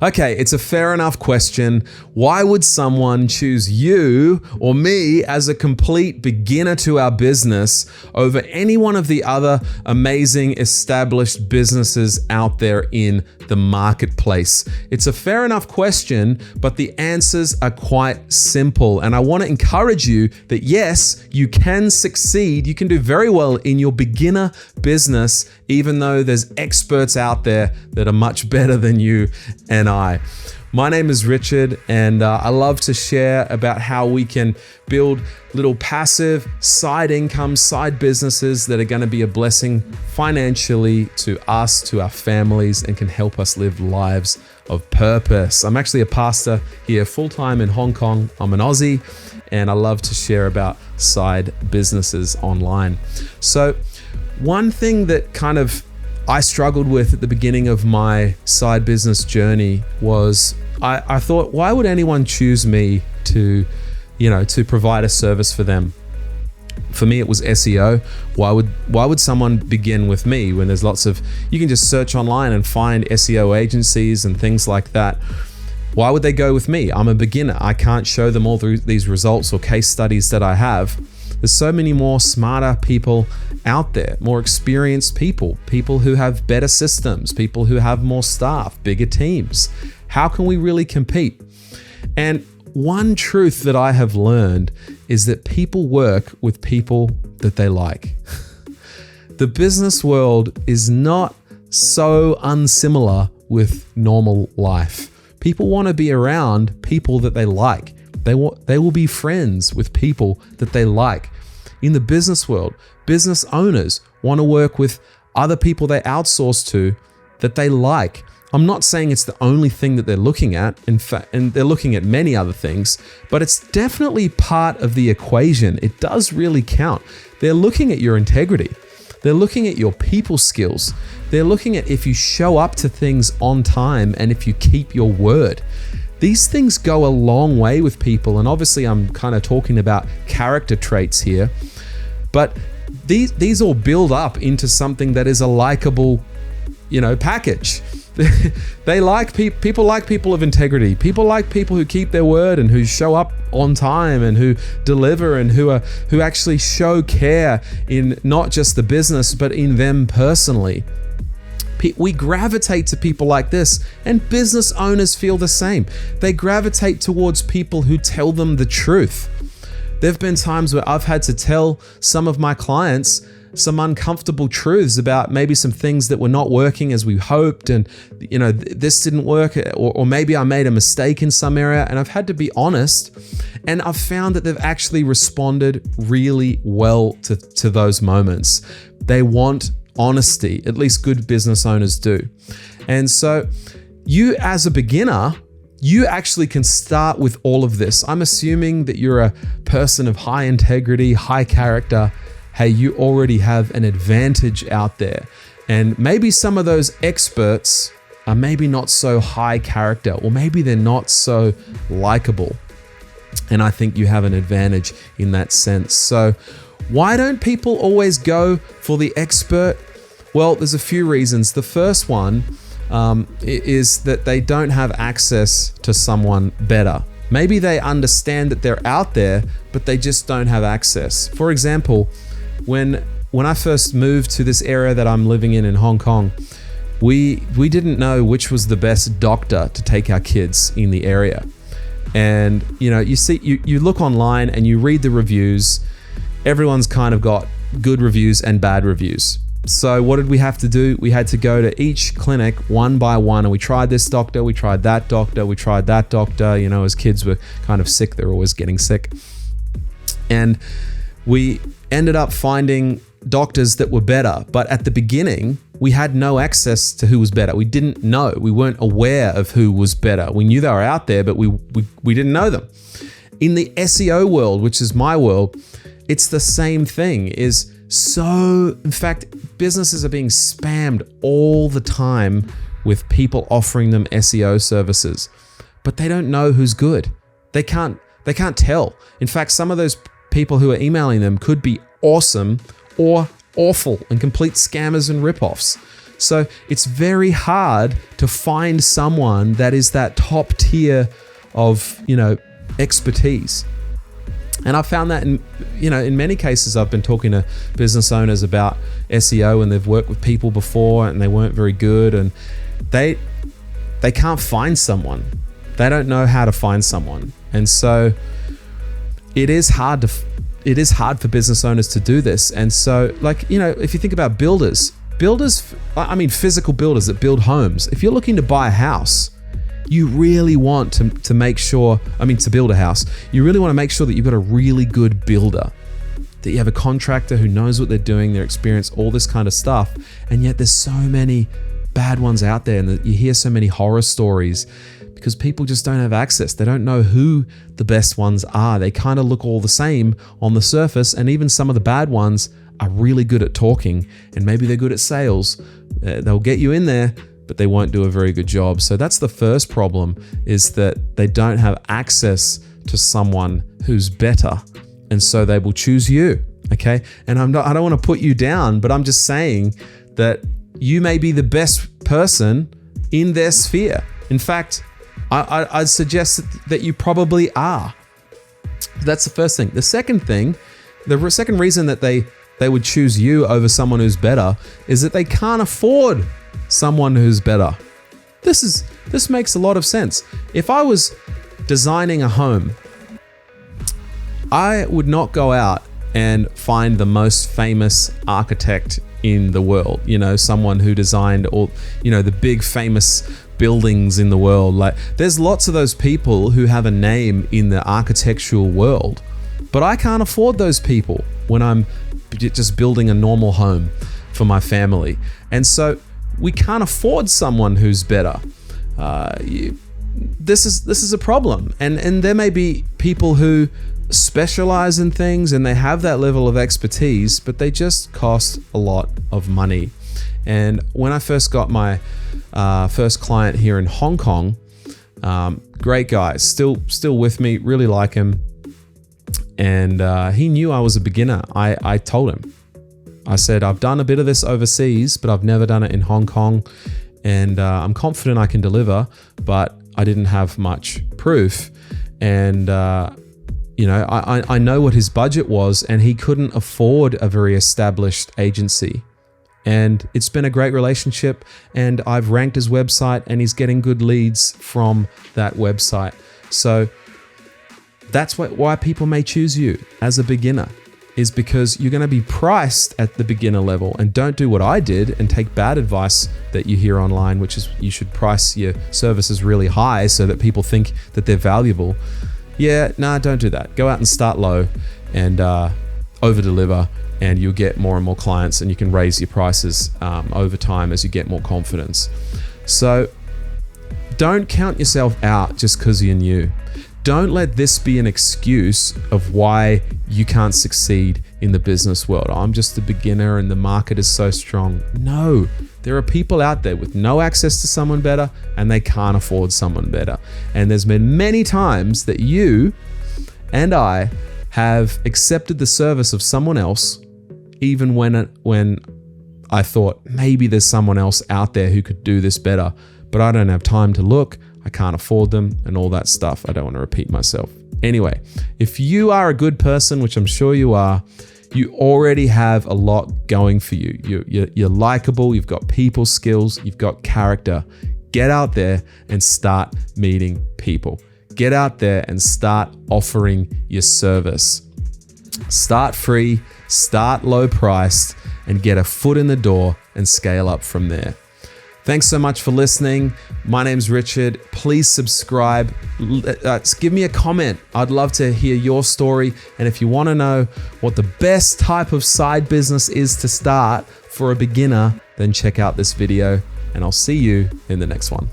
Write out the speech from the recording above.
Okay, it's a fair enough question. Why would someone choose you or me as a complete beginner to our business over any one of the other amazing established businesses out there in the marketplace? It's a fair enough question, but the answers are quite simple. And I want to encourage you that yes, you can succeed. You can do very well in your beginner business, even though there's experts out there that are much better than you and I. My name is Richard, and I love to share about how we can build little passive side income, side businesses that are going to be a blessing financially to us, to our families, and can help us live lives of purpose. I'm actually a pastor here full-time in Hong Kong. I'm an Aussie, and I love to share about side businesses online. So one thing that kind of I struggled with at the beginning of my side business journey was I thought, why would anyone choose me to provide a service for them? For me, it was SEO. Why would someone begin with me when there's you can just search online and find SEO agencies and things like that. Why would they go with me? I'm a beginner. I can't show them all these results or case studies that I have. There's so many more smarter people out there, more experienced people who have better systems, people who have more staff, bigger teams. How can we really compete? And one truth that I have learned is that people work with people that they like. The business world is not so unsimilar with normal life. People want to be around people that they like. They will be friends with people that they like. In the business world, business owners want to work with other people they outsource to that they like. I'm not saying it's the only thing that they're looking at, in fact, and they're looking at many other things, but it's definitely part of the equation. It does really count. They're looking at your integrity. They're looking at your people skills. They're looking at if you show up to things on time and if you keep your word. These things go a long way with people, and obviously I'm kind of talking about character traits here, but these all build up into something that is a likable, package. They like people like people of integrity. People like people who keep their word and who show up on time and who deliver and who actually show care in not just the business but in them personally. We gravitate to people like this, and business owners feel the same. They gravitate towards people who tell them the truth. There have been times where I've had to tell some of my clients some uncomfortable truths about maybe some things that were not working as we hoped, and this didn't work, or maybe I made a mistake in some area, and I've had to be honest, and I've found that they've actually responded really well to those moments. They want honesty, at least good business owners do. And so you as a beginner, you actually can start with all of this. I'm assuming that you're a person of high integrity, high character. Hey, you already have an advantage out there. And maybe some of those experts are maybe not so high character, or maybe they're not so likable. And I think you have an advantage in that sense. So why don't people always go for the expert? Well, there's a few reasons. The first one is that they don't have access to someone better. Maybe they understand that they're out there, but they just don't have access. For example, when I first moved to this area that I'm living in Hong Kong, we didn't know which was the best doctor to take our kids in the area. And you look online and you read the reviews. Everyone's kind of got good reviews and bad reviews. So what did we have to do? We had to go to each clinic one by one, and we tried this doctor, we tried that doctor, we tried that doctor. As kids were kind of sick, they're always getting sick. And we ended up finding doctors that were better. But at the beginning, we had no access to who was better. We didn't know. We weren't aware of who was better. We knew they were out there, but we didn't know them. In the SEO world, which is my world, it's the same thing. In fact, businesses are being spammed all the time with people offering them SEO services, but they don't know who's good. They can't tell. In fact, some of those people who are emailing them could be awesome or awful and complete scammers and ripoffs. So it's very hard to find someone that is that top tier of, expertise. And I found that in many cases, I've been talking to business owners about SEO, and they've worked with people before and they weren't very good, and they can't find someone. They don't know how to find someone. And so it is hard for business owners to do this. And so, if you think about builders, physical builders that build homes, if you're looking to buy a house, you really want to make sure, to build a house, you really want to make sure that you've got a really good builder, that you have a contractor who knows what they're doing, their experience, all this kind of stuff. And yet there's so many bad ones out there, and you hear so many horror stories because people just don't have access. They don't know who the best ones are. They kind of look all the same on the surface, and even some of the bad ones are really good at talking, and maybe they're good at sales. They'll get you in there, but they won't do a very good job. So that's the first problem, is that they don't have access to someone who's better. And so they will choose you, okay? And I don't want to put you down, but I'm just saying that you may be the best person in their sphere. In fact, I'd suggest that you probably are. That's the first thing. The second thing, the second reason that they would choose you over someone who's better is that they can't afford someone who's better. This makes a lot of sense. If I was designing a home, I would not go out and find the most famous architect in the world, someone who designed all, the big famous buildings in the world. Like, there's lots of those people who have a name in the architectural world, but I can't afford those people when I'm just building a normal home for my family. And so we can't afford someone who's better. This is a problem. And there may be people who specialize in things and they have that level of expertise, but they just cost a lot of money. And when I first got my first client here in Hong Kong, great guy, still with me, really like him. And he knew I was a beginner. I told him, I said, I've done a bit of this overseas, but I've never done it in Hong Kong. And I'm confident I can deliver, but I didn't have much proof. And, I know what his budget was, and he couldn't afford a very established agency. And it's been a great relationship, and I've ranked his website, and he's getting good leads from that website. So that's why people may choose you as a beginner, is because you're going to be priced at the beginner level. And don't do what I did and take bad advice that you hear online, which is you should price your services really high so that people think that they're valuable. Don't do that. Go out and start low and over deliver, and you'll get more and more clients, and you can raise your prices over time as you get more confidence. So don't count yourself out just because you're new. Don't let this be an excuse of why you can't succeed in the business world. I'm just a beginner and the market is so strong. No, there are people out there with no access to someone better, and they can't afford someone better. And there's been many times that you and I have accepted the service of someone else, even when I thought maybe there's someone else out there who could do this better, but I don't have time to look. I can't afford them and all that stuff. I don't want to repeat myself. Anyway, if you are a good person, which I'm sure you are, you already have a lot going for you. You're likable, you've got people skills, you've got character. Get out there and start meeting people. Get out there and start offering your service. Start free, start low priced, and get a foot in the door and scale up from there. Thanks so much for listening. My name's Richard. Please subscribe. Give me a comment. I'd love to hear your story. And if you want to know what the best type of side business is to start for a beginner, then check out this video, and I'll see you in the next one.